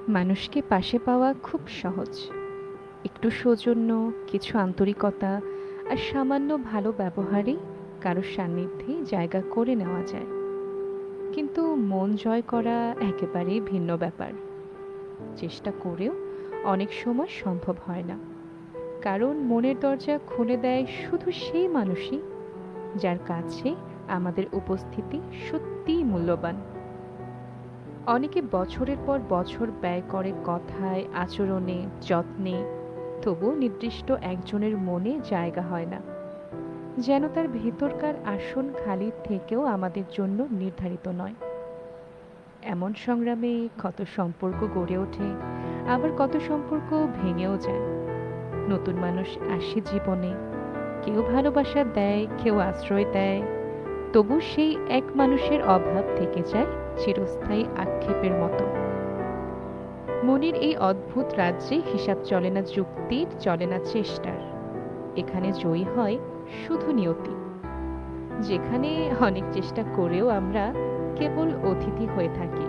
মানুষকে পাশে পাওয়া খুব সহজ। একটু সৌজন্য, কিছু আন্তরিকতা আর সামান্য ভালো ব্যবহারেই কারোর সান্নিধ্যে জায়গা করে নেওয়া যায়। কিন্তু মন জয় করা একেবারেই ভিন্ন ব্যাপার। চেষ্টা করেও অনেক সময় সম্ভব হয় না, কারণ মনের দরজা খুলে দেয় শুধু সেই মানুষই যার কাছে আমাদের উপস্থিতি সত্যিই মূল্যবান। অনেকে বছরের পর বছর ব্যয় করে কথায়, আচরণে, যত্নে, তবুও নির্দিষ্ট একজনের মনে জায়গা হয় না, যেন তার ভেতরকার আসন খালি থেকেও আমাদের জন্য নির্ধারিত নয়। এমন সংগ্রামে কত সম্পর্ক গড়ে ওঠে, আবার কত সম্পর্ক ভেঙেও যায়। নতুন মানুষ আসে জীবনে, কেউ ভালোবাসা দেয়, কেউ আশ্রয় দেয়, তবু সেই এক মানুষের অভাব থেকে যায় চিরস্থায়ী আক্ষেপের মতো। মনের এই অদ্ভুত রাজ্যে হিসাব চলে না যুক্তির, চলে না চেষ্টার। এখানে জয়ী হয় শুধু নিয়তি, যেখানে অনেক চেষ্টা করেও আমরা কেবল অতিথি হয়ে থাকি।